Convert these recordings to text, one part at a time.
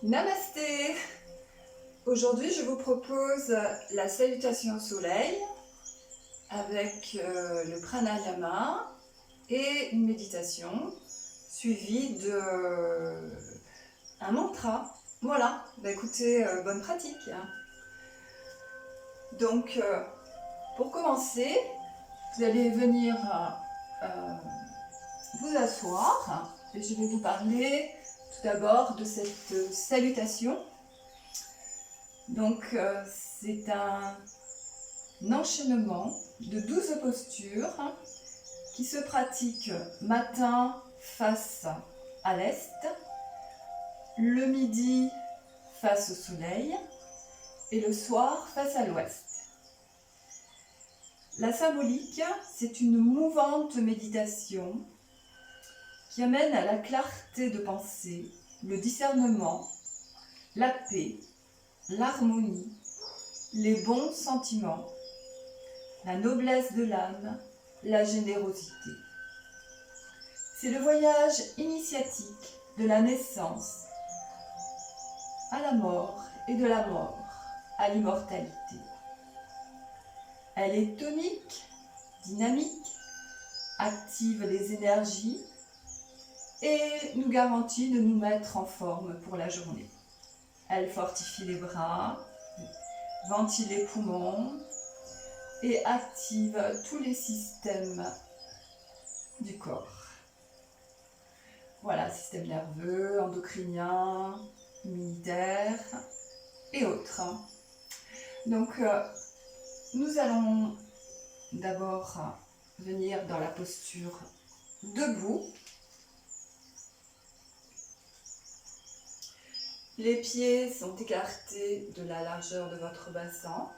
Namasté. Aujourd'hui, je vous propose la salutation au soleil avec le pranayama et une méditation suivie d'un mantra. Voilà, écoutez, bonne pratique. Donc, pour commencer, vous allez venir vous asseoir et je vais vous parler tout d'abord de cette salutation. Donc, c'est un enchaînement de 12 postures qui se pratiquent matin face à l'est, le midi face au soleil et le soir face à l'ouest. La symbolique, c'est une mouvante méditation qui amène à la clarté de pensée, le discernement, la paix, l'harmonie, les bons sentiments, la noblesse de l'âme, la générosité. C'est le voyage initiatique de la naissance à la mort et de la mort à l'immortalité. Elle est tonique, dynamique, active les énergies et nous garantit de nous mettre en forme pour la journée. Elle fortifie les bras, ventile les poumons et active tous les systèmes du corps. Voilà, système nerveux, endocrinien, immunitaire et autres. Donc, nous allons d'abord venir dans la posture debout. Les pieds sont écartés de la largeur de votre bassin.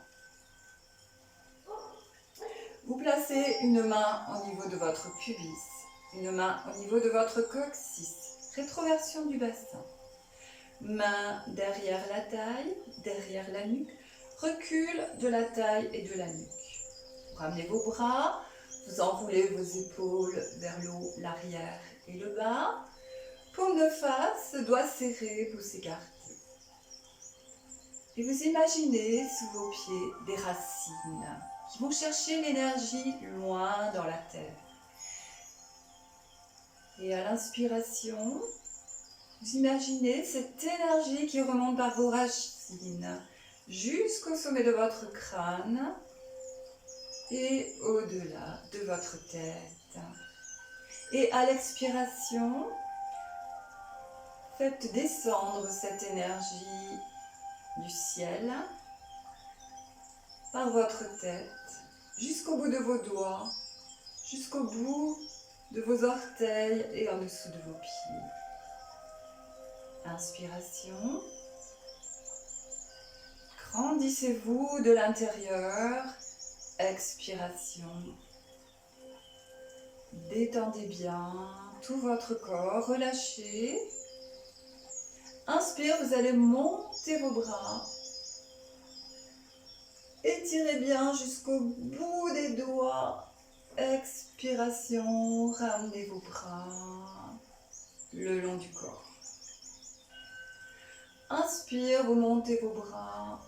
Vous placez une main au niveau de votre pubis, une main au niveau de votre coccyx, rétroversion du bassin. Main derrière la taille, derrière la nuque, recul de la taille et de la nuque. Vous ramenez vos bras, vous enroulez vos épaules vers le haut, l'arrière et le bas. Paume de face, doigts serrés, pouces écartés. Et vous imaginez sous vos pieds des racines qui vont chercher l'énergie loin dans la terre. Et à l'inspiration, vous imaginez cette énergie qui remonte par vos racines jusqu'au sommet de votre crâne et au-delà de votre tête. Et à l'expiration, faites descendre cette énergie du ciel par votre tête jusqu'au bout de vos doigts, jusqu'au bout de vos orteils et en dessous de vos pieds. Inspiration. Grandissez-vous de l'intérieur. Expiration. Détendez bien tout votre corps, relâchez. Inspire, vous allez monter vos bras. Étirez bien jusqu'au bout des doigts. Expiration, ramenez vos bras le long du corps. Inspire, vous montez vos bras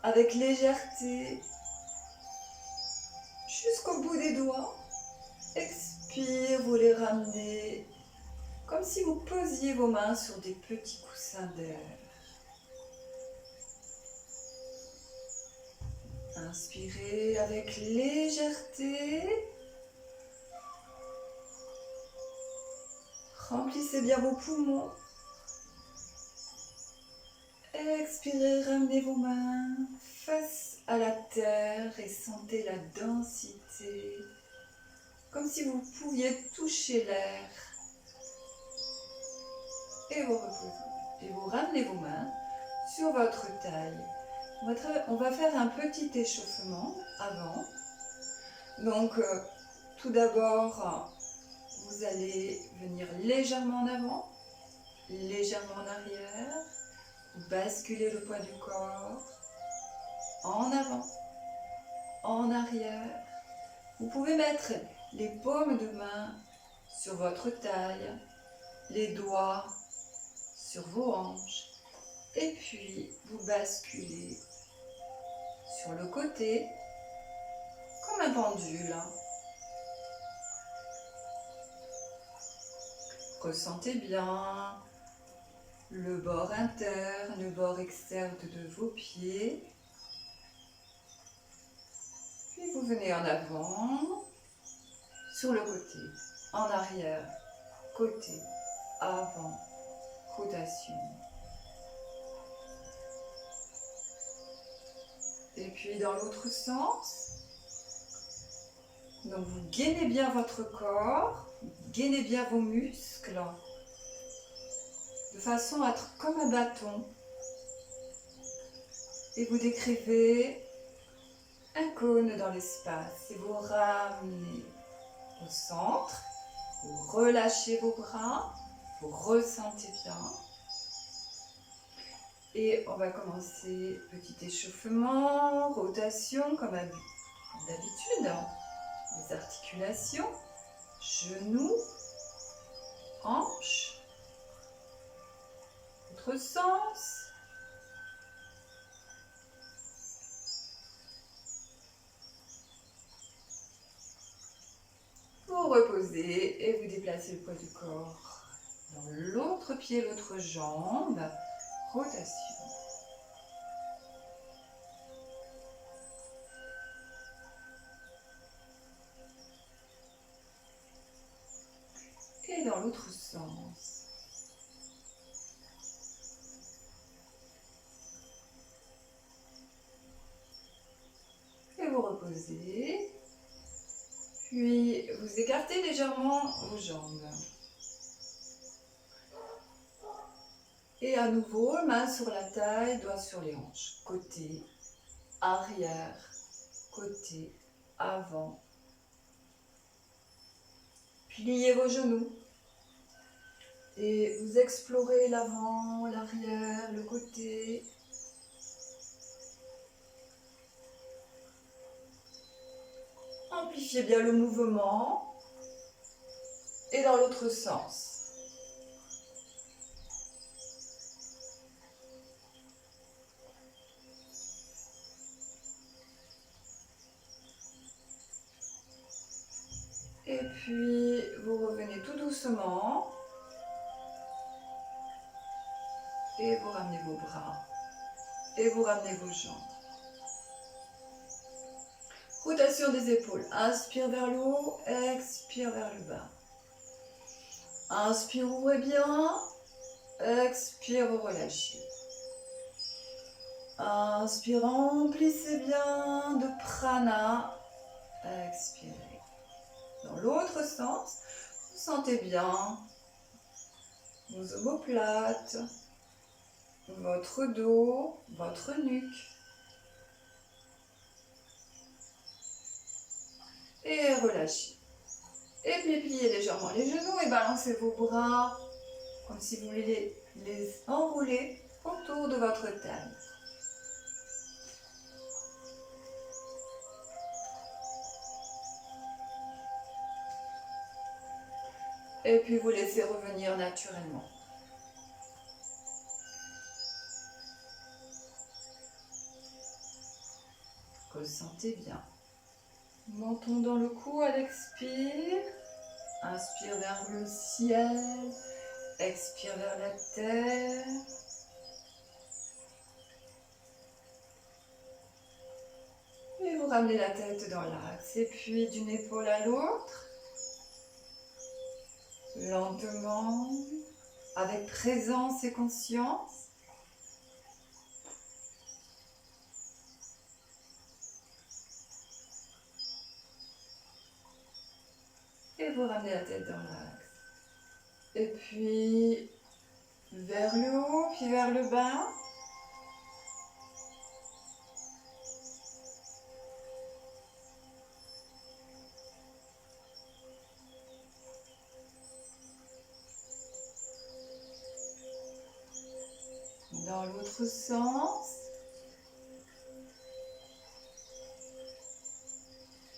avec légèreté jusqu'au bout des doigts. Expire, vous les ramenez comme si vous posiez vos mains sur des petits coussins d'air. Inspirez avec légèreté. Remplissez bien vos poumons. Expirez, ramenez vos mains face à la terre et sentez la densité, comme si vous pouviez toucher l'air. Et vous reposez. Et vous ramenez vos mains sur votre taille. On va faire un petit échauffement avant. Donc, tout d'abord, vous allez venir légèrement en avant, légèrement en arrière. Basculez le poids du corps en avant, en arrière. Vous pouvez mettre les paumes de main sur votre taille, les doigts sur vos hanches. Et puis, vous basculez sur le côté, comme un pendule. Ressentez bien le bord interne, le bord externe de vos pieds. Puis vous venez en avant, sur le côté, en arrière, côté, avant, rotation. Et puis dans l'autre sens, donc vous gainez bien votre corps, gainez bien vos muscles, de façon à être comme un bâton. Et vous décrivez un cône dans l'espace et vous ramenez au centre, vous relâchez vos bras, vous ressentez bien. Et on va commencer petit échauffement, rotation comme d'habitude, les articulations, genoux, hanches, autre sens. Vous reposez et vous déplacez le poids du corps dans l'autre pied, l'autre jambe, rotation. Et dans l'autre sens. Et vous reposez. Puis vous écartez légèrement vos jambes. Et à nouveau, main sur la taille, doigts sur les hanches. Côté, arrière, côté, avant. Pliez vos genoux. Et vous explorez l'avant, l'arrière, le côté. Amplifiez bien le mouvement. Et dans l'autre sens. Et puis, vous revenez tout doucement. Et vous ramenez vos bras. Et vous ramenez vos jambes. Rotation des épaules. Inspire vers le haut, expire vers le bas. Inspire, ouvrez bien. Expire, relâchez. Inspire, remplissez bien de prana. Expirez. Dans l'autre sens, vous sentez bien vos omoplates, votre dos, votre nuque. Et relâchez. Et puis pliez légèrement les genoux et balancez vos bras comme si vous voulez les enrouler autour de votre taille. Et puis vous laissez revenir naturellement. Ressentez bien. Montons dans le cou à l'expire. Inspire vers le ciel. Expire vers la terre. Et vous ramenez la tête dans l'axe. Et puis d'une épaule à l'autre. Lentement. Avec présence et conscience. Et vous ramenez la tête dans l'axe. Et puis vers le haut, puis vers le bas. Dans l'autre sens.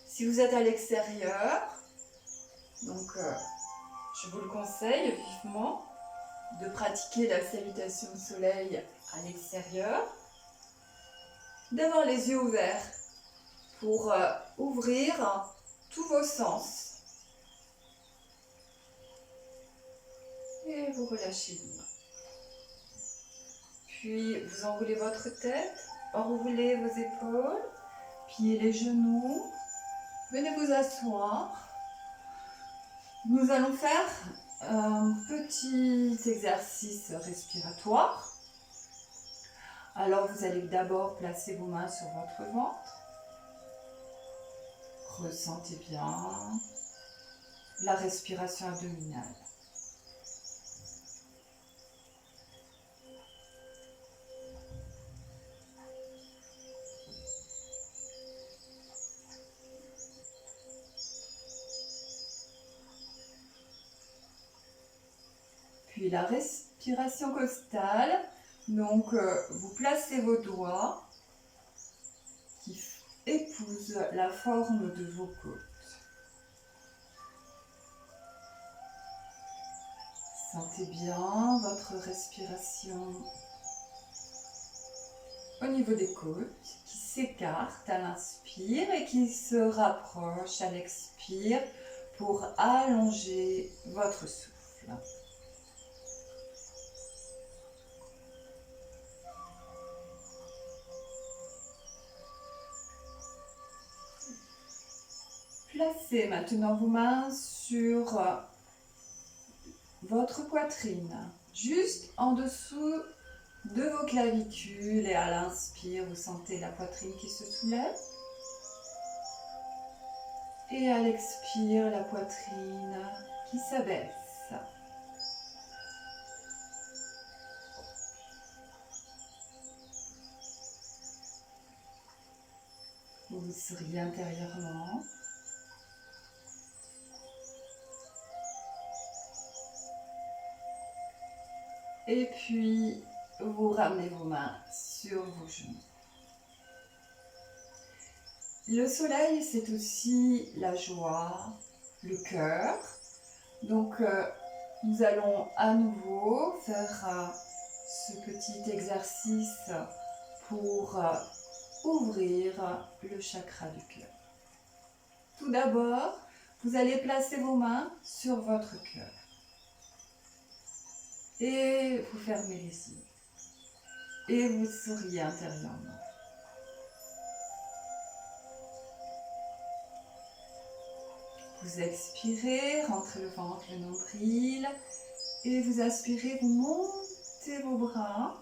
Si vous êtes à l'extérieur, donc je vous le conseille vivement, de pratiquer la salutation au soleil à l'extérieur, d'avoir les yeux ouverts pour ouvrir tous vos sens. Et vous relâchez bien. Puis vous enroulez votre tête, enroulez vos épaules, pliez les genoux, venez vous asseoir. Nous allons faire un petit exercice respiratoire. Alors vous allez d'abord placer vos mains sur votre ventre. Ressentez bien la respiration abdominale. Puis la respiration costale, donc vous placez vos doigts qui épousent la forme de vos côtes. Sentez bien votre respiration au niveau des côtes qui s'écartent à l'inspire et qui se rapprochent à l'expire pour allonger votre souffle. Placez maintenant vos mains sur votre poitrine, juste en dessous de vos clavicules, et à l'inspire, vous sentez la poitrine qui se soulève. Et à l'expire, la poitrine qui s'abaisse. Vous souriez intérieurement. Et puis, vous ramenez vos mains sur vos genoux. Le soleil, c'est aussi la joie, le cœur. Donc, nous allons à nouveau faire ce petit exercice pour ouvrir le chakra du cœur. Tout d'abord, vous allez placer vos mains sur votre cœur. Et vous fermez les yeux. Et vous souriez intérieurement. Vous expirez, rentrez le ventre, le nombril. Et vous aspirez, vous montez vos bras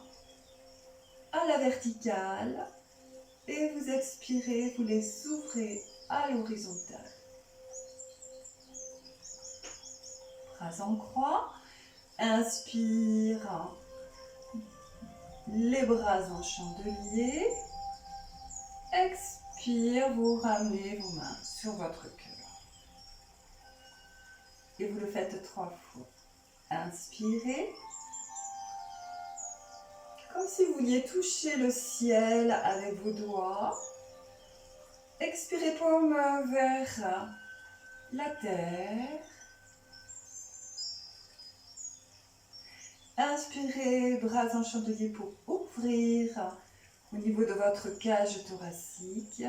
à la verticale. Et vous expirez, vous les ouvrez à l'horizontale. Bras en croix. Inspire, les bras en chandelier. Expire, vous ramenez vos mains sur votre cœur. Et vous le faites 3 fois. Inspirez. Comme si vous vouliez toucher le ciel avec vos doigts. Expirez, paume vers la terre. Inspirez, bras en chandelier pour ouvrir au niveau de votre cage thoracique.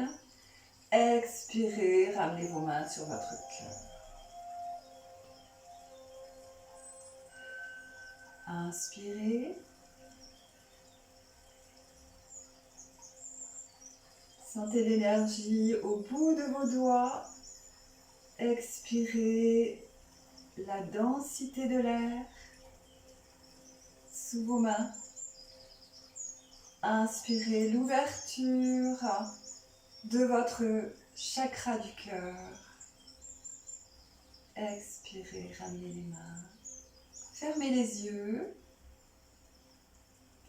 Expirez, ramenez vos mains sur votre cœur. Inspirez. Sentez l'énergie au bout de vos doigts. Expirez la densité de l'air sous vos mains. Inspirez l'ouverture de votre chakra du cœur. Expirez, ramenez les mains. Fermez les yeux.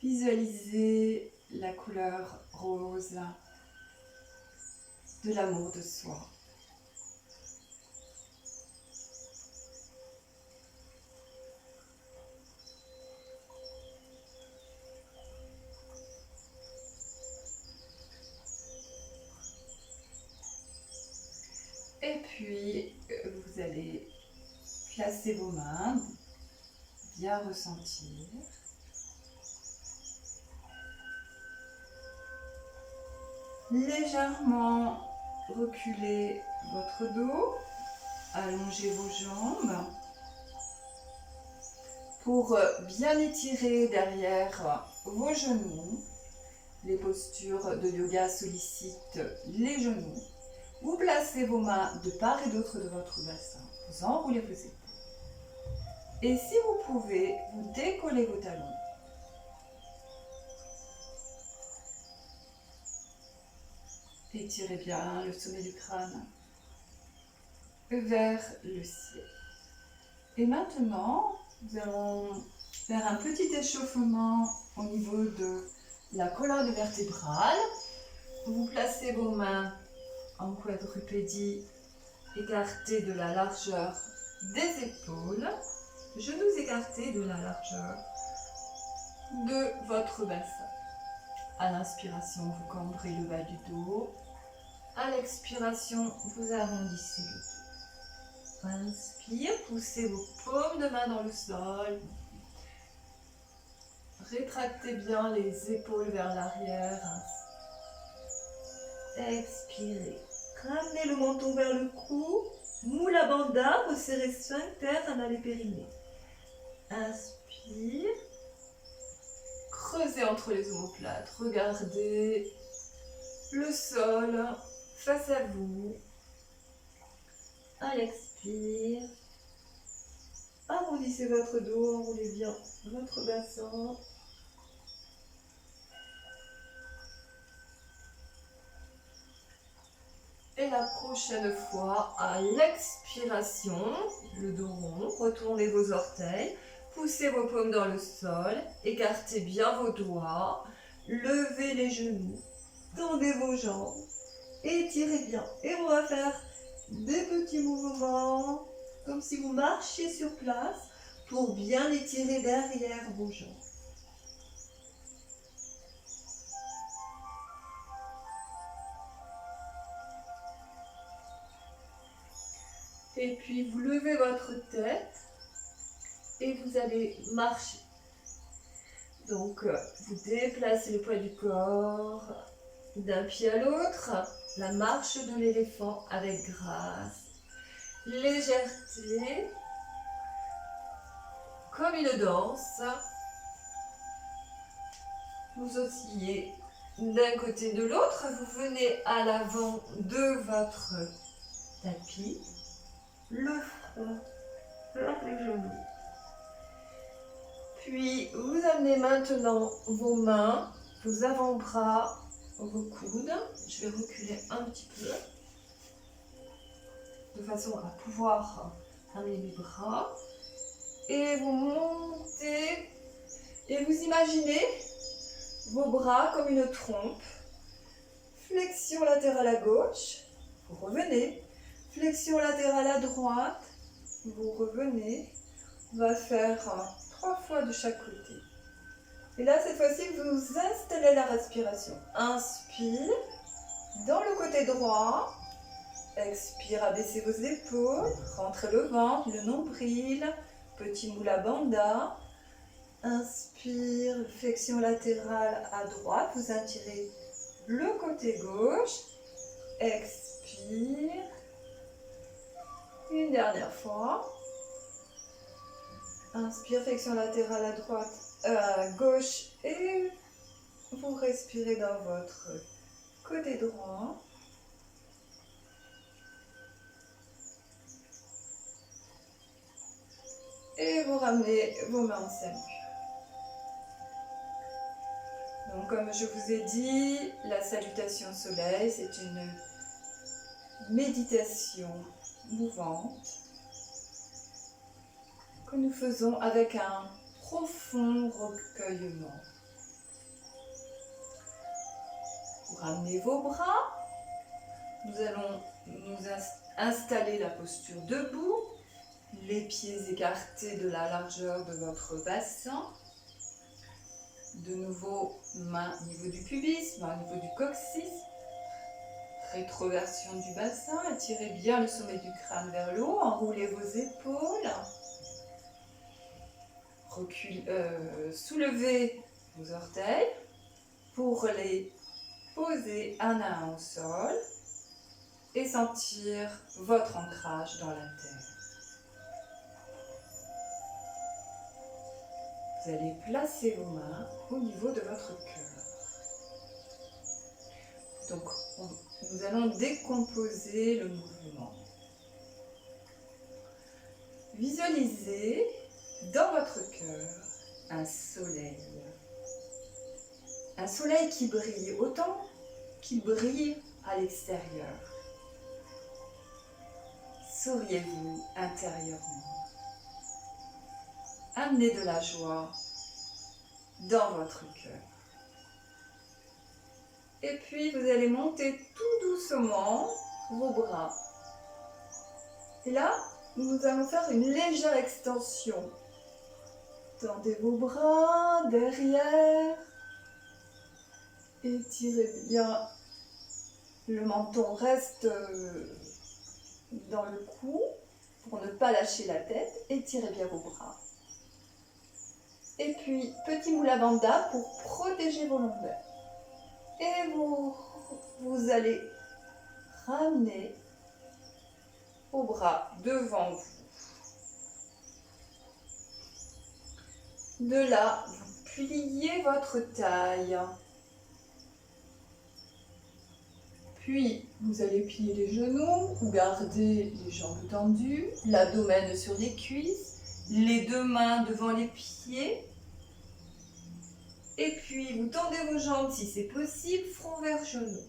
Visualisez la couleur rose de l'amour de soi. Et puis, vous allez placer vos mains bien ressentir. Légèrement reculez votre dos, allongez vos jambes pour bien étirer derrière vos genoux. Les postures de yoga sollicitent les genoux. Vous placez vos mains de part et d'autre de votre bassin. Vous enroulez vos épaules. Et si vous pouvez, vous décollez vos talons. Étirez bien le sommet du crâne vers le ciel. Et maintenant, nous allons faire un petit échauffement au niveau de la colonne vertébrale. Vous placez vos mains en quadrupédie, écartées de la largeur des épaules, genoux écartés de la largeur de votre bassin. À l'inspiration, vous cambrez le bas du dos. À l'expiration, vous arrondissez le dos. Inspire, poussez vos paumes de main dans le sol. Rétractez bien les épaules vers l'arrière. Expirez. Ramenez le menton vers le cou. Mula Bandha, resserrez sphincter, anal et périnée. Inspire. Creusez entre les omoplates. Regardez le sol face à vous. À l'expire. Arrondissez votre dos, enroulez bien votre bassin. Et la prochaine fois, à l'expiration, le dos rond, retournez vos orteils, poussez vos paumes dans le sol, écartez bien vos doigts, levez les genoux, tendez vos jambes, étirez bien. Et on va faire des petits mouvements, comme si vous marchiez sur place, pour bien étirer derrière vos jambes. Et puis vous levez votre tête et vous allez marcher. Donc vous déplacez le poids du corps d'un pied à l'autre, la marche de l'éléphant avec grâce, légèreté, comme une danse. Vous oscillez d'un côté de l'autre, vous venez à l'avant de votre tapis. Le front vers les genoux. Puis vous amenez maintenant vos mains, vos avant-bras, vos coudes. Je vais reculer un petit peu de façon à pouvoir amener les bras. Et vous montez et vous imaginez vos bras comme une trompe. Flexion latérale à gauche, vous revenez. Flexion latérale à droite, vous revenez. On va faire 3 fois de chaque côté. Et là, cette fois-ci, vous installez la respiration. Inspire, dans le côté droit. Expire, abaissez vos épaules. Rentrez le ventre, le nombril. Petit Mula Bandha. Inspire, flexion latérale à droite. Vous attirez le côté gauche. Expire. Une dernière fois. Inspire, flexion latérale à droite, à gauche et vous respirez dans votre côté droit. Et vous ramenez vos mains en salut. Donc comme je vous ai dit, la salutation soleil, c'est une méditation mouvante que nous faisons avec un profond recueillement. Vous ramenez vos bras, nous allons nous installer la posture debout, les pieds écartés de la largeur de votre bassin. De nouveau, main au niveau du pubis, main au niveau du coccyx. Rétroversion du bassin, étirez bien le sommet du crâne vers le haut, enroulez vos épaules. soulevez vos orteils pour les poser un à un au sol et sentir votre ancrage dans la terre. Vous allez placer vos mains au niveau de votre cœur. Donc, nous allons décomposer le mouvement. Visualisez dans votre cœur un soleil. Un soleil qui brille autant qu'il brille à l'extérieur. Souriez-vous intérieurement. Amenez de la joie dans votre cœur. Et puis, vous allez monter tout doucement vos bras. Et là, nous allons faire une légère extension. Tendez vos bras derrière. Étirez bien. Le menton reste dans le cou pour ne pas lâcher la tête. Étirez bien vos bras. Et puis, petit moula bandha pour protéger vos lombaires. Et vous allez ramener vos bras devant vous. De là, vous pliez votre taille. Puis, vous allez plier les genoux ou garder les jambes tendues, l'abdomen sur les cuisses, les deux mains devant les pieds. Et puis, vous tendez vos jambes si c'est possible, front vers genou.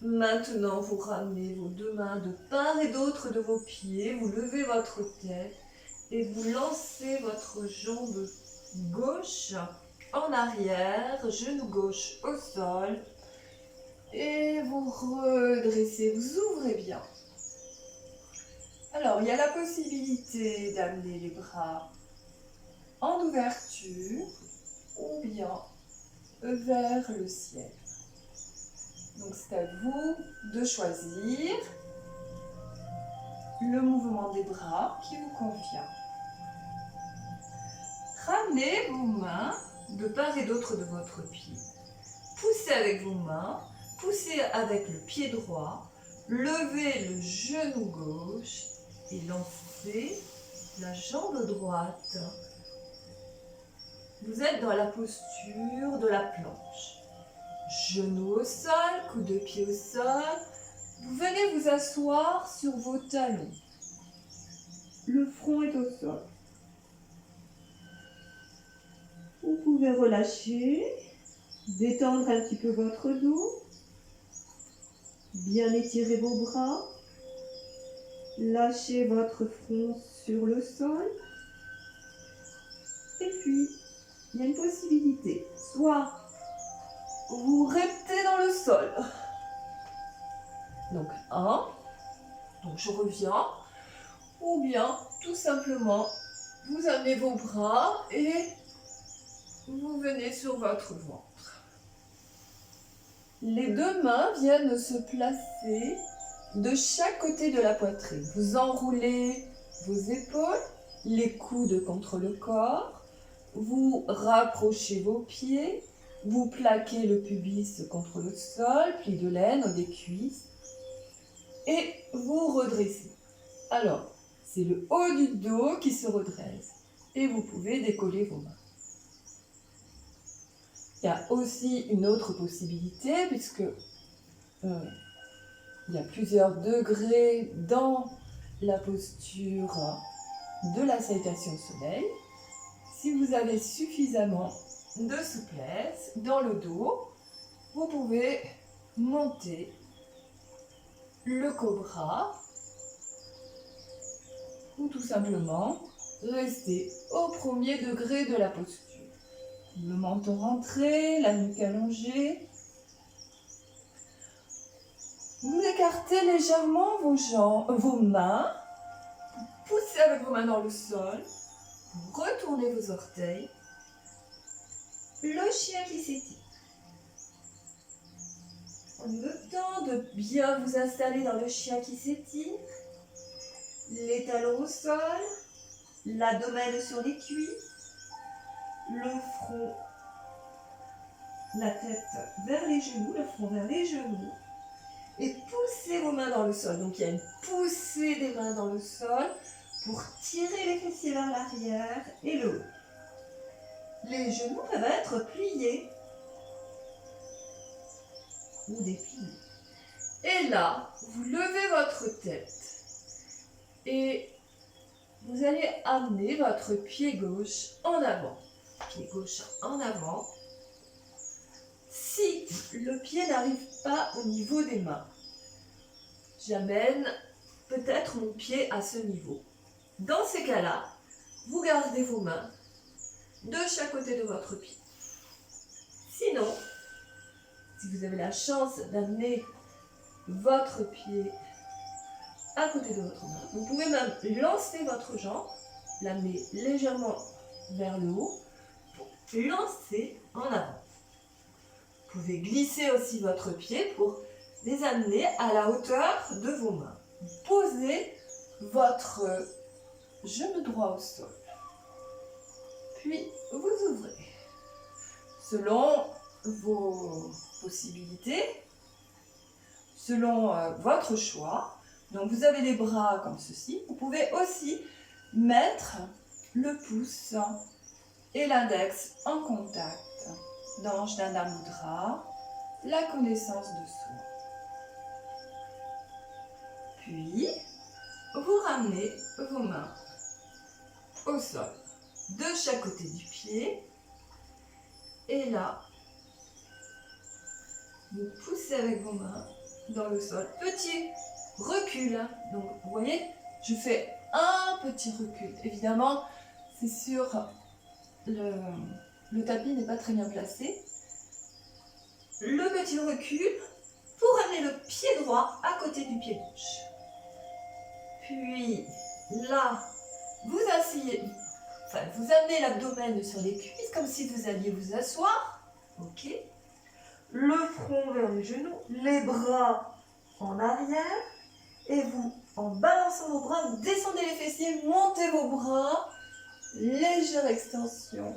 Maintenant, vous ramenez vos deux mains de part et d'autre de vos pieds, vous levez votre tête et vous lancez votre jambe gauche en arrière, genou gauche au sol et vous redressez, vous ouvrez bien. Alors, il y a la possibilité d'amener les bras en ouverture ou bien vers le ciel. Donc, c'est à vous de choisir le mouvement des bras qui vous convient. Ramenez vos mains de part et d'autre de votre pied. Poussez avec vos mains, poussez avec le pied droit, levez le genou gauche et lancez la jambe droite. Vous êtes dans la posture de la planche. Genoux au sol, coude de pied au sol. Vous venez vous asseoir sur vos talons. Le front est au sol. Vous pouvez relâcher, détendre un petit peu votre dos, bien étirer vos bras, lâchez votre front sur le sol. Et puis, il y a une possibilité, soit vous restez dans le sol. Donc, donc je reviens. Ou bien, tout simplement, vous amenez vos bras et vous venez sur votre ventre. Les deux mains viennent se placer de chaque côté de la poitrine. Vous enroulez vos épaules, les coudes contre le corps. Vous rapprochez vos pieds. Vous plaquez le pubis contre le sol, pli de laine des cuisses. Et vous redressez. Alors, c'est le haut du dos qui se redresse. Et vous pouvez décoller vos mains. Il y a aussi une autre possibilité, puisque il y a plusieurs degrés dans la posture de la salutation au soleil. Si vous avez suffisamment de souplesse dans le dos, vous pouvez monter le cobra ou tout simplement rester au premier degré de la posture. Le menton rentré, la nuque allongée. Vous écartez légèrement vos mains, vous poussez avec vos mains dans le sol, vous retournez vos orteils. Le chien qui s'étire. Prenez le temps de bien vous installer dans le chien qui s'étire. les talons au sol, l'abdomen sur les cuisses, le front, la tête vers les genoux, le front vers les genoux. Et poussez vos mains dans le sol. Donc il y a une poussée des mains dans le sol pour tirer les fessiers vers l'arrière et le haut. Les genoux peuvent être pliés ou dépliés. Et là, vous levez votre tête et vous allez amener votre pied gauche en avant. Pied gauche en avant. Si le pied n'arrive pas au niveau des mains, j'amène peut-être mon pied à ce niveau. Dans ces cas-là, vous gardez vos mains de chaque côté de votre pied. Sinon, si vous avez la chance d'amener votre pied à côté de votre main, vous pouvez même lancer votre jambe, l'amener légèrement vers le haut, pour lancer en avant. Vous pouvez glisser aussi votre pied pour les amener à la hauteur de vos mains. Posez votre genou droit au sol. Puis vous ouvrez. Selon vos possibilités, selon votre choix. Donc vous avez les bras comme ceci. Vous pouvez aussi mettre le pouce et l'index en contact dans Jnana Mudra, la connaissance de soi. Puis, vous ramenez vos mains au sol, de chaque côté du pied. Et là, vous poussez avec vos mains dans le sol. Petit recul. Donc, vous voyez, je fais un petit recul. Évidemment, c'est sûr, le tapis n'est pas très bien placé. Le petit recul pour amener le pied droit à côté du pied gauche. Puis là, vous asseyez, vous amenez l'abdomen sur les cuisses comme si vous alliez vous asseoir. Ok. Le front vers les genoux, les bras en arrière. Et vous, en balançant vos bras, vous descendez les fessiers, montez vos bras. Légère extension.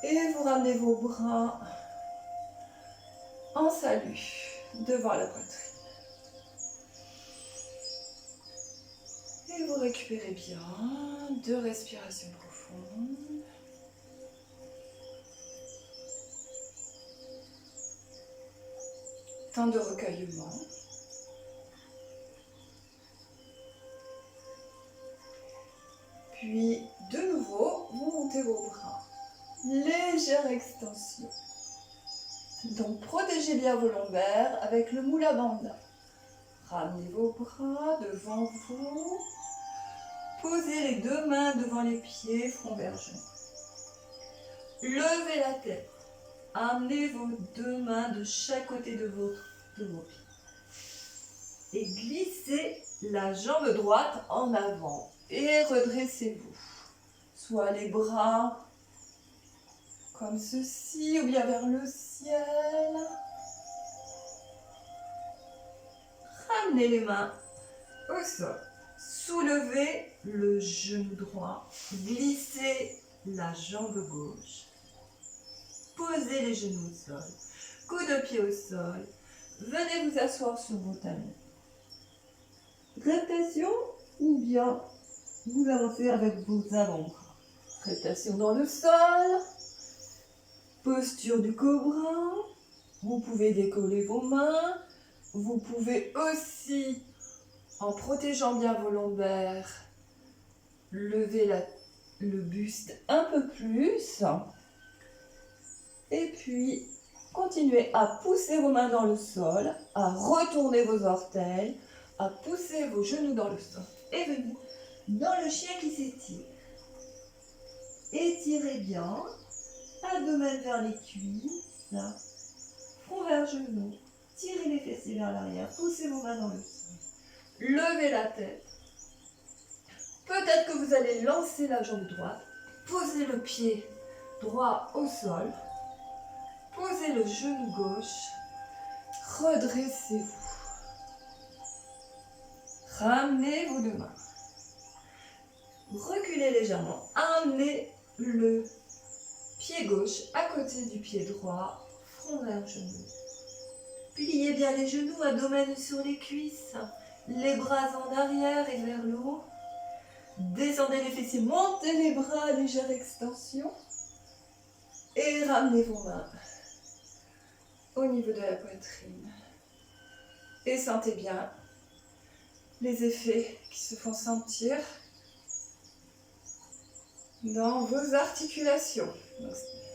Et vous ramenez vos bras en salut devant la poitrine. Et vous récupérez bien 2 respirations profondes. Temps de recueillement. Puis, de nouveau, vous montez vos bras. Légère extension. Donc, protégez bien vos lombaires avec le Mula Bandha. Ramenez vos bras devant vous. Posez les 2 mains devant les pieds, front vers genou. Levez la tête. Amenez vos 2 mains de chaque côté de vos pieds. Et glissez la jambe droite en avant. Et redressez-vous. Soit les bras comme ceci, ou bien vers le ciel. Ramenez les mains au sol. Soulevez le genou droit. Glissez la jambe gauche. Posez les genoux au sol. Coude de pied au sol. Venez vous asseoir sur vos talons. Rotation ou bien vous avancez avec vos avant-bras. Rotation dans le sol. Posture du cobra. Vous pouvez décoller vos mains. Vous pouvez aussi, en protégeant bien vos lombaires, lever le buste un peu plus. Et puis, continuez à pousser vos mains dans le sol, à retourner vos orteils, à pousser vos genoux dans le sol. Et venez dans le chien qui s'étire. Étirez bien, abdomen vers les cuisses, front vers genou. Tirez les fessiers vers l'arrière, poussez vos mains dans le sol. Levez la tête. Peut-être que vous allez lancer la jambe droite. Posez le pied droit au sol. Posez le genou gauche. Redressez-vous. Ramenez vos deux mains. Reculez légèrement. Amenez le pied gauche à côté du pied droit, front vers genou. Pliez bien les genoux, abdomen sur les cuisses. Les bras en arrière et vers le haut. Descendez les fessiers, montez les bras, légère extension. Et ramenez vos mains au niveau de la poitrine. Et sentez bien les effets qui se font sentir dans vos articulations. Donc,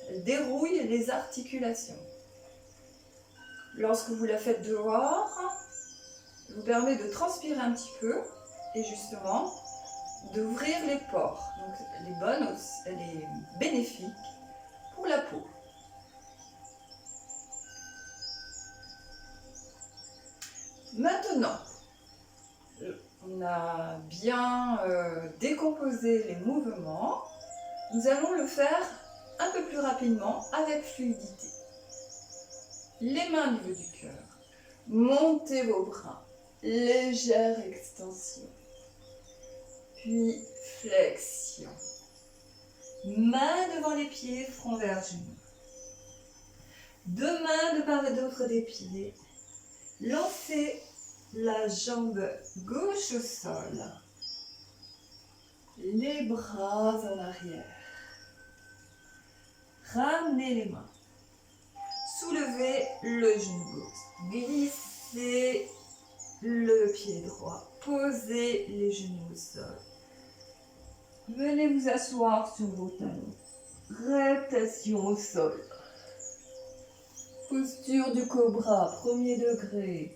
elle dérouille les articulations. Lorsque vous la faites dehors, elle vous permet de transpirer un petit peu et justement d'ouvrir les pores. Donc elle est bénéfique pour la peau. Maintenant, on a bien décomposé les mouvements. Nous allons le faire un peu plus rapidement avec fluidité. Les mains au niveau du cœur. Montez vos bras. Légère extension. Puis flexion. Mains devant les pieds, front vers genou. Deux mains de part et d'autre des pieds. Lancez la jambe gauche au sol. Les bras en arrière. Ramenez les mains. Soulevez le genou gauche. Glissez le pied droit. Posez les genoux au sol. Venez vous asseoir sur vos talons. Reptation au sol. Posture du cobra, premier degré,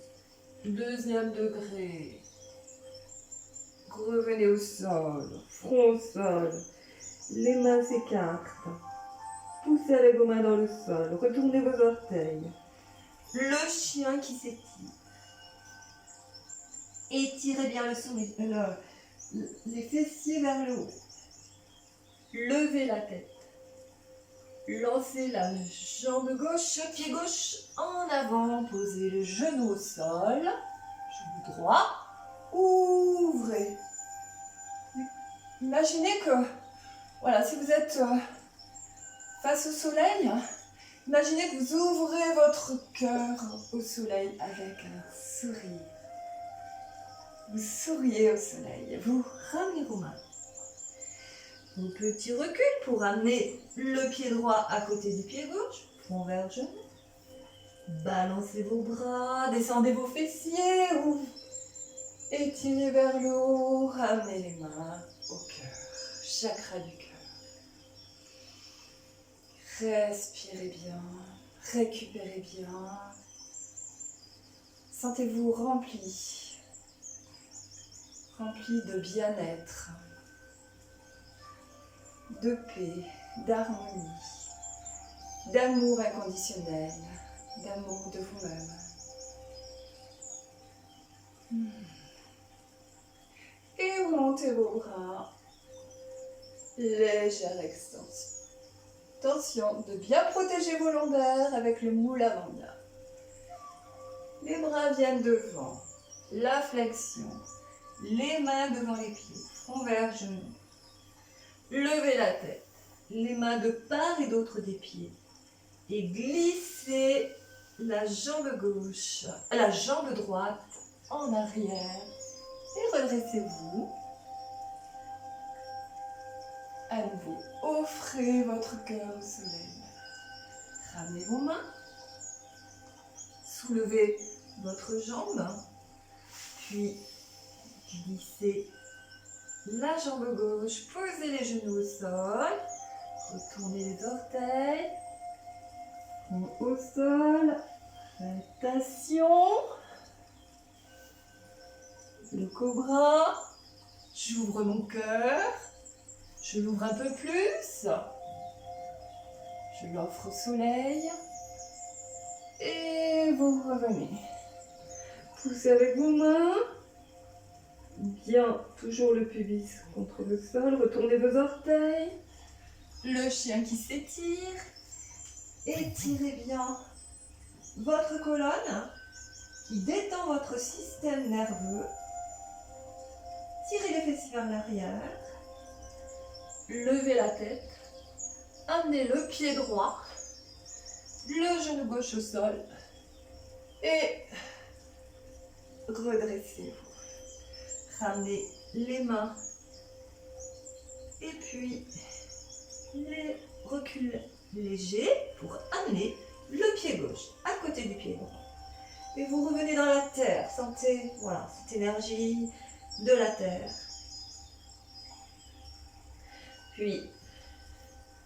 deuxième degré. Revenez au sol, front au sol. Les mains s'écartent. Poussez avec vos mains dans le sol. Retournez vos orteils. Le chien qui s'étire. Étirez bien les fessiers vers le haut. Levez la tête. Lancez la jambe gauche, pied gauche en avant. Posez le genou au sol. Genou droit. Ouvrez. Imaginez que, voilà, si vous êtes face au soleil, imaginez que vous ouvrez votre cœur au soleil avec un sourire. Vous souriez au soleil. Vous ramenez vos mains. Un petit recul pour amener le pied droit à côté du pied gauche, front vers genou. Balancez vos bras, descendez vos fessiers ou étirez vers le haut, ramenez les mains au cœur, chakra du cœur. Respirez bien, récupérez bien. Sentez-vous rempli de bien-être, de paix, d'harmonie, d'amour inconditionnel, d'amour de vous-même. Et vous montez vos bras, légère extension. Attention de bien protéger vos lombaires avec le Mula Bandha. Les bras viennent devant, la flexion, les mains devant les pieds, front vers genou. Levez la tête, les mains de part et d'autre des pieds et glissez la jambe gauche, la jambe droite en arrière et redressez-vous. À nouveau, offrez votre cœur au soleil. Ramenez vos mains, soulevez votre jambe, puis glissez la jambe gauche, posez les genoux au sol, retournez les orteils, au sol, rotation, le cobra, j'ouvre mon cœur, je l'ouvre un peu plus, je l'offre au soleil, et vous revenez. Poussez avec vos mains. Bien, toujours le pubis contre le sol. Retournez vos orteils. Le chien qui s'étire. Étirez bien votre colonne qui détend votre système nerveux. vers l'arrière. Levez la tête. Amenez le pied droit, le genou gauche au sol. Et redressez-vous. Ramenez les mains. Et puis, les reculs légers pour amener le pied gauche à côté du pied droit. Et vous revenez dans la terre. Sentez, voilà, cette énergie de la terre. Puis,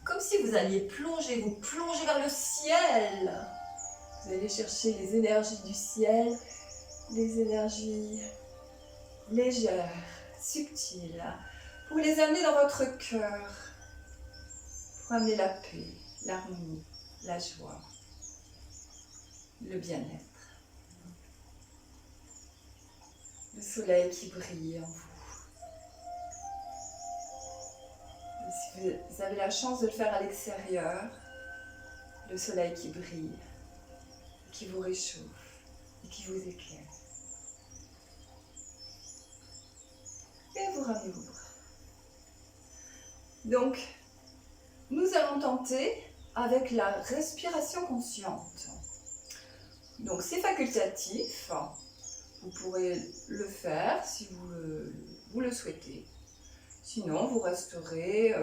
comme si vous alliez plonger, vous plongez vers le ciel. Vous allez chercher les énergies du ciel, les énergies légères, subtiles, pour les amener dans votre cœur, pour amener la paix, l'harmonie, la joie, le bien-être. Le soleil qui brille en vous. Et si vous avez la chance de le faire à l'extérieur, le soleil qui brille, qui vous réchauffe et qui vous éclaire. Et vous ramenez vos bras. Donc, nous allons tenter avec la respiration consciente. Donc, c'est facultatif. Vous pourrez le faire si vous le souhaitez. Sinon, vous resterez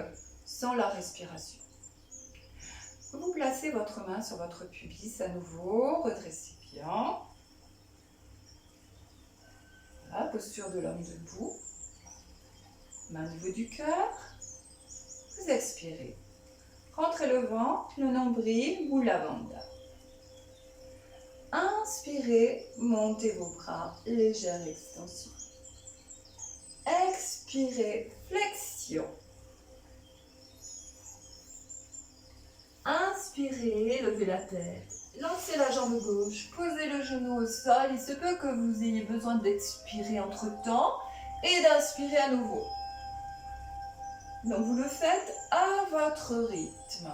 sans la respiration. Vous placez votre main sur votre pubis à nouveau, redressez bien. Voilà, posture de l'homme debout. Main au niveau du cœur. Vous expirez. Rentrez le ventre, le nombril, Mula Bandha. Inspirez, montez vos bras, légère extension. Expirez, flexion. Inspirez, levez la tête. Lancez la jambe gauche, posez le genou au sol. Il se peut que vous ayez besoin d'expirer entre temps et d'inspirer à nouveau. Donc vous le faites à votre rythme.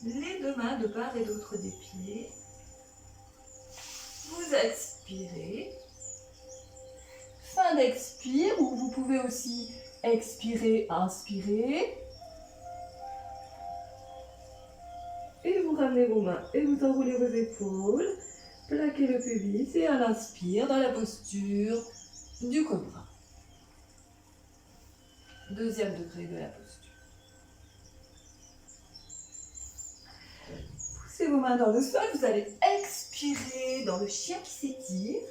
Les deux mains de part et d'autre des pieds. Vous expirez. Fin d'expire, ou vous pouvez aussi expirer, inspirer. Et vous ramenez vos mains et vous enroulez vos épaules. Plaquez le pubis et à l'inspire dans la posture du cobra. Deuxième degré de la posture. Poussez vos mains dans le sol, vous allez expirer dans le chien qui s'étire.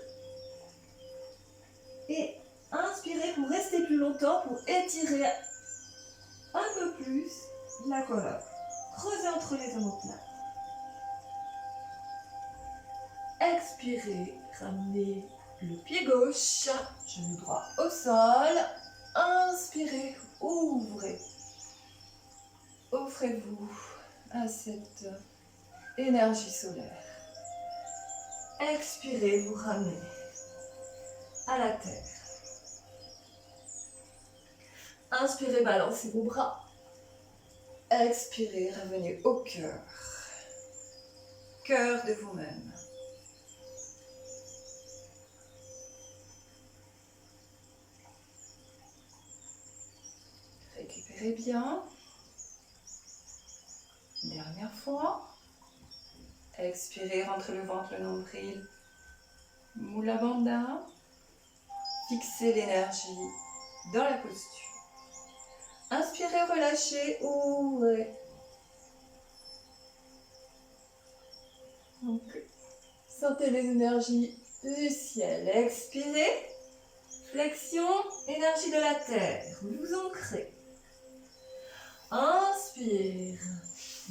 Et inspirez pour rester plus longtemps, pour étirer un peu plus la colonne. Creusez entre les omoplates. Expirez, ramenez le pied gauche, genou droit au sol. Inspirez, ouvrez. Offrez-vous à cette énergie solaire. Expirez, vous ramenez à la terre. Inspirez, balancez vos bras. Expirez, revenez au cœur. Cœur de vous-même. Récupérez bien. Dernière fois. Expirez, rentrez le ventre, le nombril. Mula Bandha. Fixez l'énergie dans la posture. Inspirez, relâchez, ouvrez. Donc, sentez les énergies du ciel. Expirez. Flexion, énergie de la terre. Vous ancrez. Inspire.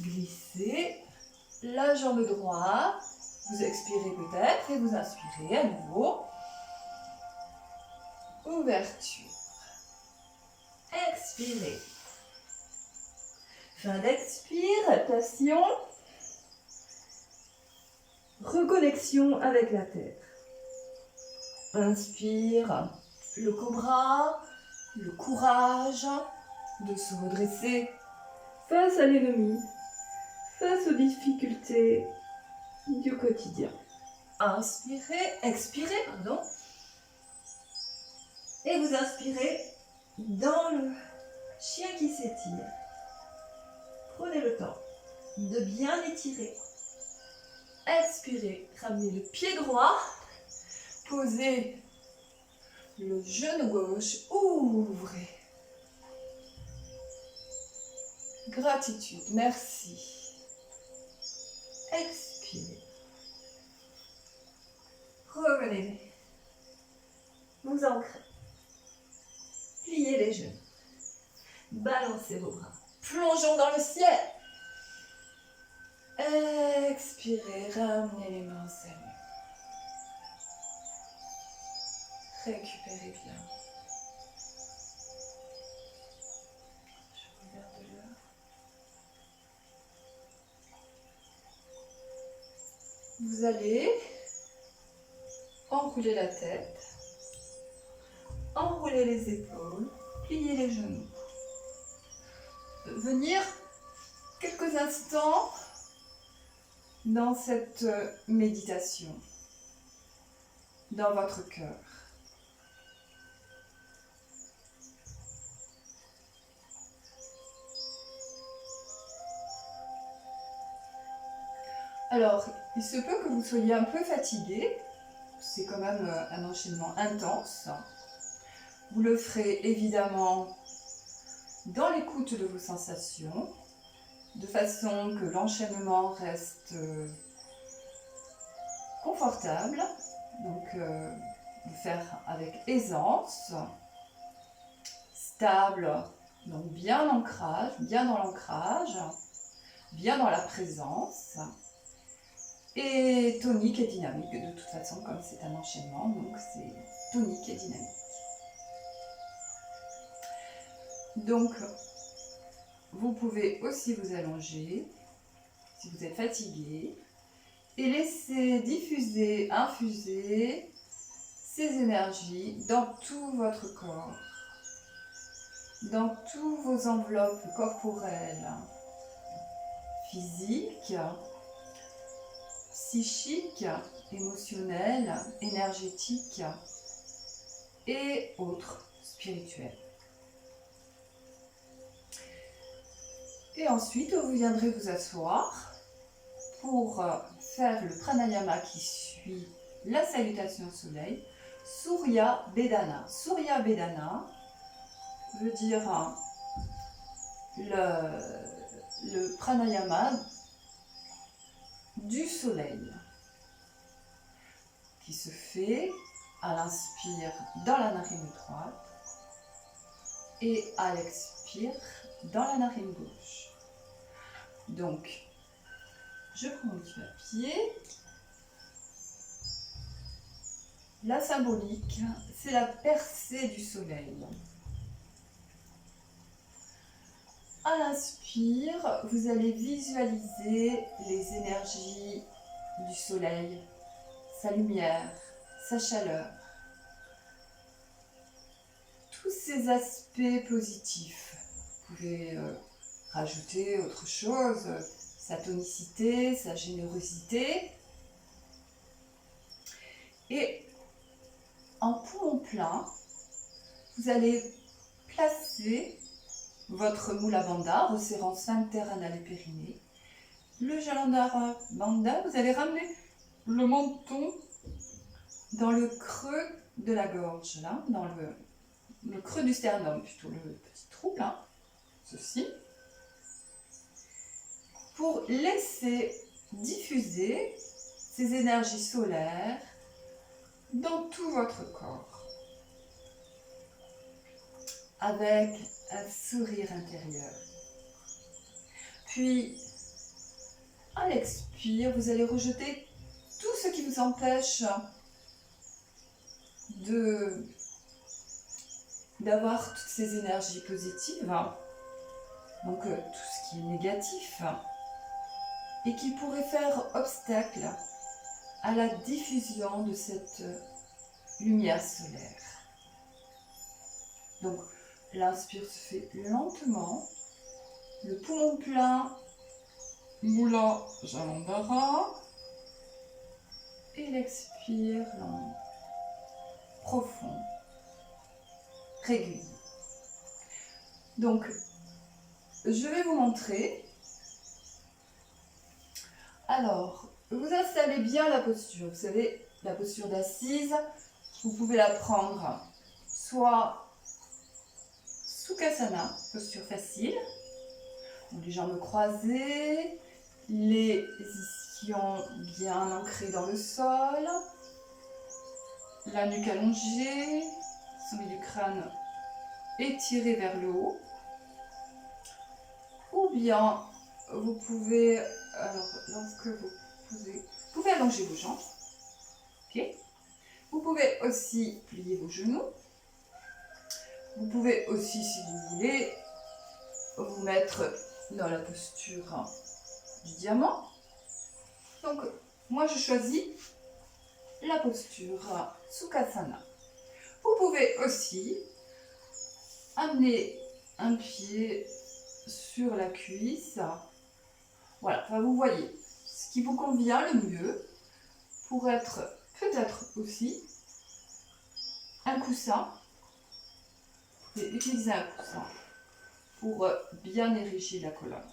Glissez. La jambe droite. Vous expirez peut-être et vous inspirez à nouveau. Ouverture. Expirez. Fin d'expire, rotation. Reconnexion avec la terre. Inspire, le cobra, le courage de se redresser face à l'ennemi, face aux difficultés du quotidien. Inspirez, expirez, pardon. Et vous inspirez dans le chien qui s'étire. Prenez le temps de bien étirer. Expirez, ramenez le pied droit. Posez le genou gauche, ouvrez. Gratitude, merci. Expirez. Revenez. Vous ancrez. Pliez les genoux. Balancez vos bras. Plongeons dans le ciel. Expirez, ramenez les mains au salut. Récupérez bien. Je regarde l'heure. Vous allez enrouler la tête, enrouler les épaules, plier les genoux. Venir quelques instants dans cette méditation, dans votre cœur. Alors, il se peut que vous soyez un peu fatigué, c'est quand même un enchaînement intense. Vous le ferez évidemment dans l'écoute de vos sensations, de façon que l'enchaînement reste confortable, donc le faire avec aisance, stable, donc bien ancrage, bien dans l'ancrage, bien dans la présence, et tonique et dynamique de toute façon, comme c'est un enchaînement, donc c'est tonique et dynamique. Donc, vous pouvez aussi vous allonger si vous êtes fatigué et laisser diffuser, infuser ces énergies dans tout votre corps, dans toutes vos enveloppes corporelles, physiques, psychiques, émotionnelles, énergétiques et autres spirituelles. Et ensuite, vous viendrez vous asseoir pour faire le pranayama qui suit la salutation au soleil, Surya Bedana. Surya Bedana veut dire le pranayama du soleil, qui se fait à l'inspire dans la narine droite et à l'expire dans la narine gauche. Donc, je prends mon petit papier. La symbolique, c'est la percée du soleil. À l'inspire, vous allez visualiser les énergies du soleil, sa lumière, sa chaleur. Tous ces aspects positifs. Vous pouvez rajouter autre chose, sa tonicité, sa générosité. Et en poumon plein, vous allez placer votre Mula Bandha, resserrant sphincter anal et périnée. Le Jalandhara Bandha, vous allez ramener le menton dans le creux de la gorge, là, dans le creux du sternum, plutôt le petit trou, là, ceci, pour laisser diffuser ces énergies solaires dans tout votre corps, avec un sourire intérieur. Puis, à l'expire, vous allez rejeter tout ce qui vous empêche d'avoir toutes ces énergies positives, donc tout ce qui est négatif, et qui pourrait faire obstacle à la diffusion de cette lumière solaire. Donc, l'inspire se fait lentement, le poumon plein, Mula Jalandhara, et l'expire lent, profond, régulier. Donc, je vais vous montrer. Alors, vous installez bien la posture. Vous savez, la posture d'assise, vous pouvez la prendre soit Sukhasana, posture facile, donc les jambes croisées, les ischions bien ancrés dans le sol, la nuque allongée, sommet du crâne étiré vers le haut. Ou bien, vous pouvez, alors lorsque vous pouvez allonger vos jambes. Okay. Vous pouvez aussi plier vos genoux. Vous pouvez aussi, si vous voulez, vous mettre dans la posture du diamant. Donc, moi je choisis la posture Sukhasana. Vous pouvez aussi amener un pied sur la cuisse. Voilà, enfin, vous voyez ce qui vous convient le mieux pour être peut-être aussi un coussin. Vous pouvez utiliser un coussin pour bien ériger la colonne.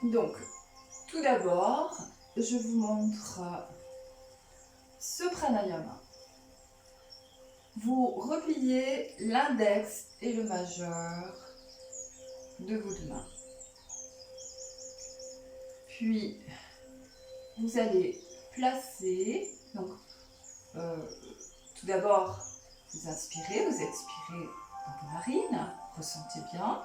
Donc, tout d'abord, je vous montre ce pranayama. Vous repliez l'index et le majeur de vos deux mains. Puis, vous allez placer, donc, tout d'abord, vous inspirez, vous expirez dans vos narines, ressentez bien.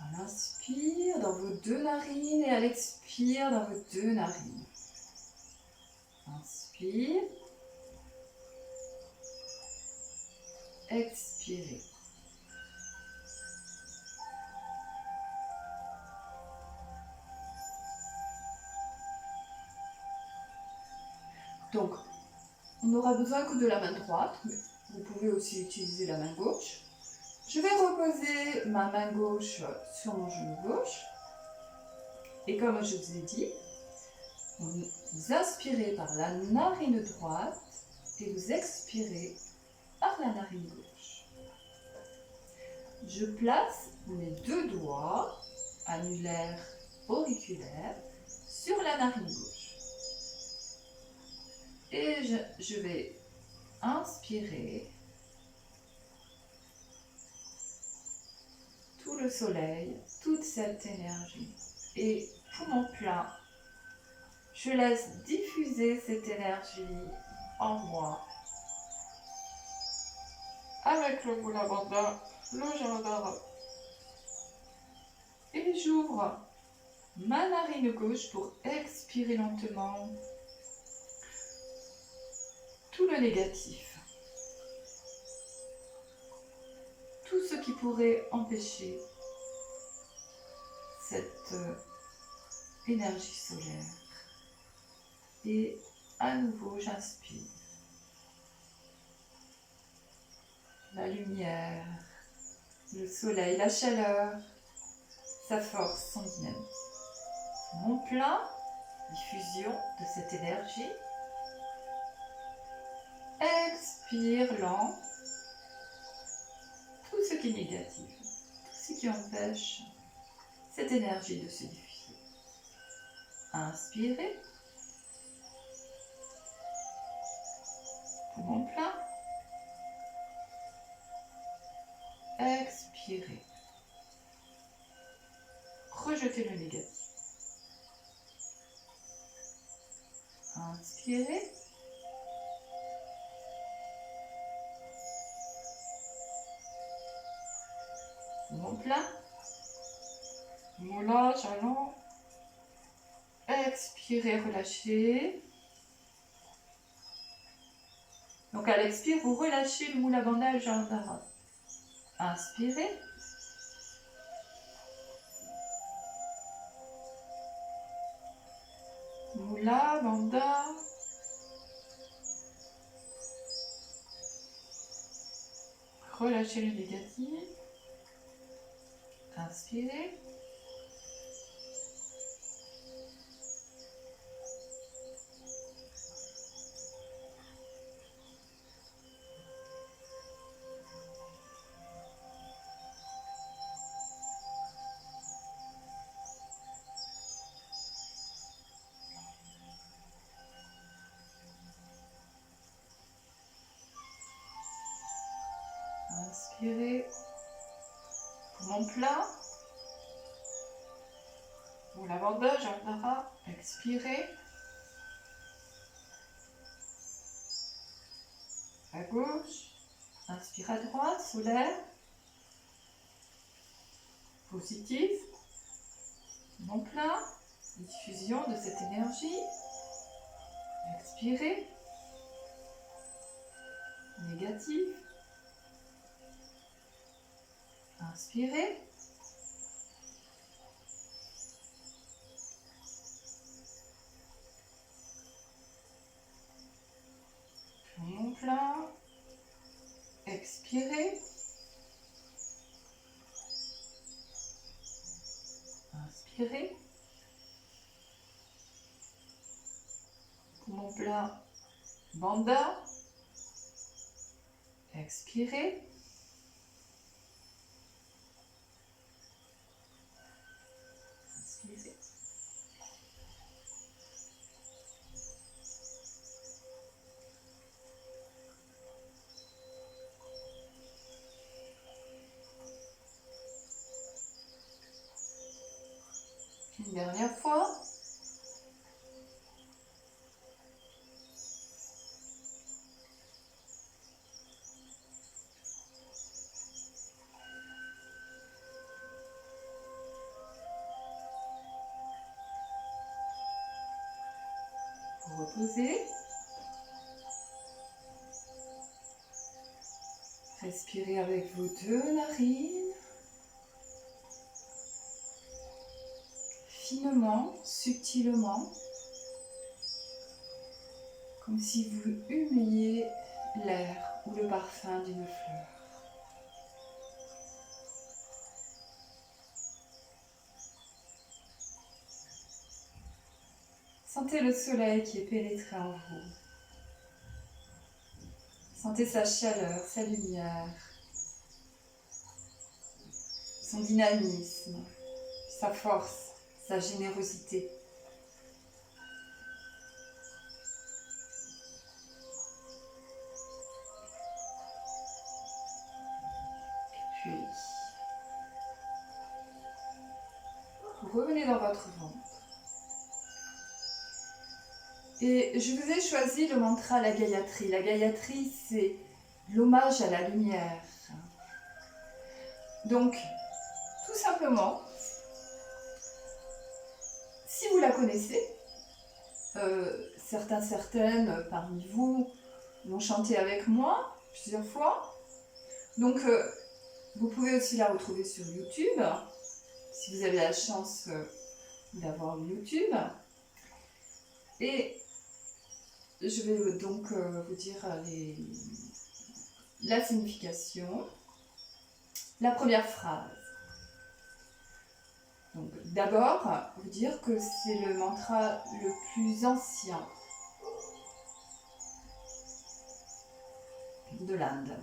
On inspire dans vos deux narines et à l'expire dans vos deux narines. Inspire. Expirez. Donc, on n'aura besoin que de la main droite, mais vous pouvez aussi utiliser la main gauche. Je vais reposer ma main gauche sur mon genou gauche. Et comme je vous ai dit, vous inspirez par la narine droite et vous expirez par la narine gauche. Je place mes deux doigts, annulaires, auriculaires, sur la narine gauche. Et je vais inspirer tout le soleil, toute cette énergie. Et poumon plein, je laisse diffuser cette énergie en moi. Avec le Mula Bandha, le Jalandhara. Et j'ouvre ma narine gauche pour expirer lentement tout le négatif. Tout ce qui pourrait empêcher cette énergie solaire. Et à nouveau, j'inspire. La lumière, le soleil, la chaleur, sa force, son dynamisme. Mon plein, diffusion de cette énergie. Expire lent. Tout ce qui est négatif, tout ce qui empêche cette énergie de se diffuser. Inspirez. Poumon plein. Expirez. Rejetez le négatif. Inspirez. Poumon plein. Mula, Jalan. Expirez, relâchez. Donc à l'expire, vous relâchez le Mula Bandha et le Jalandhara. Inspirez. Mula Bandha. Relâchez le négatif. Inspirez. Expirez. Poumon plein. Ou la bandage, Jaldara. Expirez. À gauche. Inspire à droite, solaire. Positif. Poumon plein. Diffusion de cette énergie. Expirez. Négatif. Inspirez. Poumon plein. Expirez. Inspirez. Poumon plein. Bandha. Expirez. Inspirez. Une dernière fois. Vous reposez. Respirez avec vos deux narines. Finement, subtilement, comme si vous humiez l'air ou le parfum d'une fleur. Sentez le soleil qui est pénétré en vous. Sentez sa chaleur, sa lumière, son dynamisme, sa force, sa générosité. Puis, vous revenez dans votre ventre. Et je vous ai choisi le mantra la Gayatri. La Gayatri, c'est l'hommage à la lumière. Donc, tout simplement, si vous la connaissez, certaines parmi vous l'ont chantée avec moi plusieurs fois. Donc, vous pouvez aussi la retrouver sur YouTube, si vous avez la chance d'avoir YouTube. Et je vais donc vous dire la signification. La première phrase. Donc, d'abord, vous dire que c'est le mantra le plus ancien de l'Inde.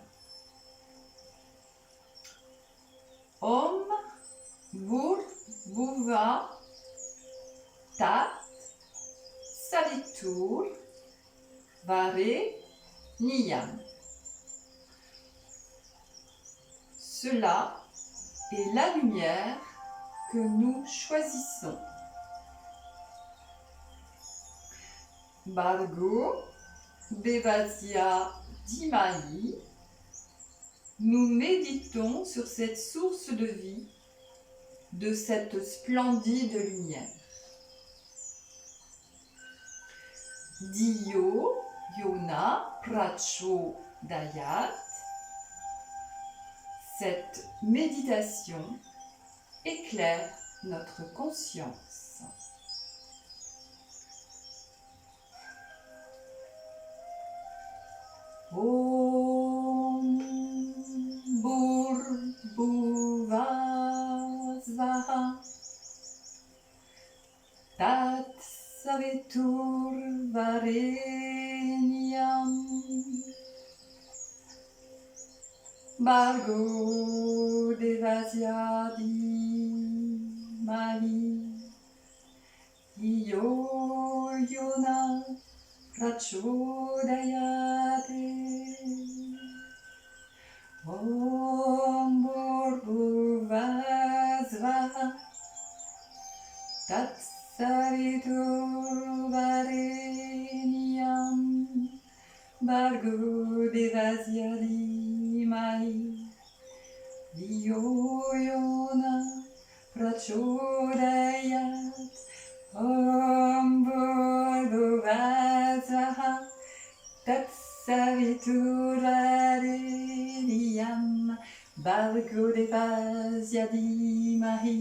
Om Bhur Bhuva Tat Savitur Varenyam. Cela est la lumière que nous choisissons. Bhargo Devasya Dhimahi. Nous méditons sur cette source de vie, de cette splendide lumière. Diyo Yona Prachodayat. Cette méditation éclaire notre conscience. Om Bhur Bhuva Svaha Tat Savitur Varenyam Bhargo Devasya Dhimahi Dhiyo Yona Prachodayate. Om Savitur Varenyam Bhargo Devasya Dhimahi Dhiyo Yona Prachodayat Om Bhurguvasvaha Tatsavitur Varenyam Bhargo Devasya Dhimahi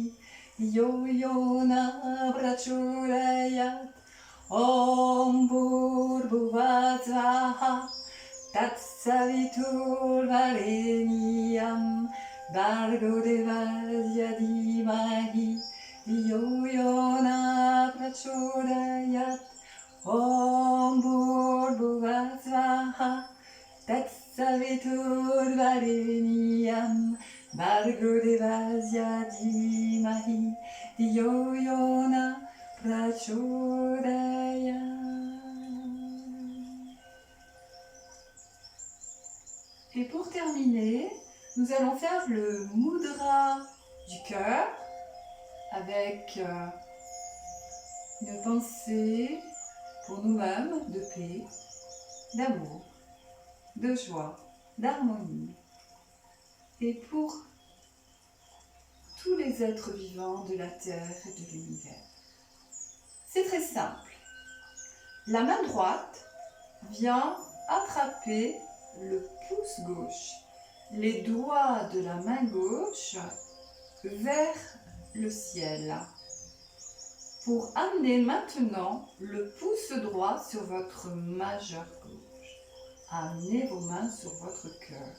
Yo Yona Prachodayat Om Bhurguvasvaha Tatsavitur Varenyam Bhargo Devasya Dhimahi Yo Yona Prachodayat Om Bhurguvasvaha Tatsavitur Varenyam Bhargo Devasya Dhimahi Yo Yona Prachodayat. Et pour terminer, nous allons faire le mudra du cœur avec une pensée pour nous-mêmes de paix, d'amour, de joie, d'harmonie et pour tous les êtres vivants de la Terre et de l'univers. C'est très simple. La main droite vient attraper le pouce gauche, les doigts de la main gauche vers le ciel, pour amener maintenant le pouce droit sur votre majeur gauche. Amenez vos mains sur votre cœur.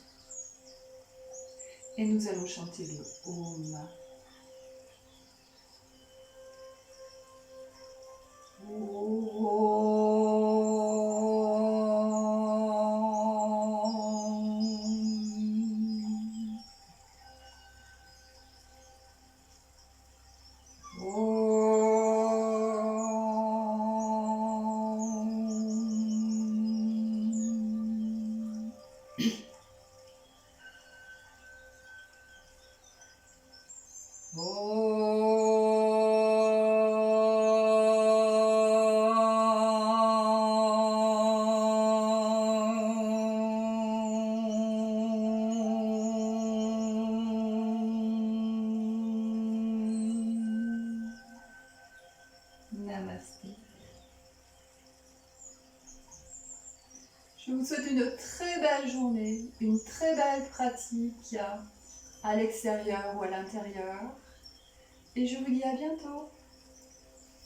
Et nous allons chanter le Om. Namasté. Je vous souhaite une très belle journée, une très belle pratique à l'extérieur ou à l'intérieur. Et je vous dis à bientôt.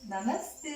Namasté.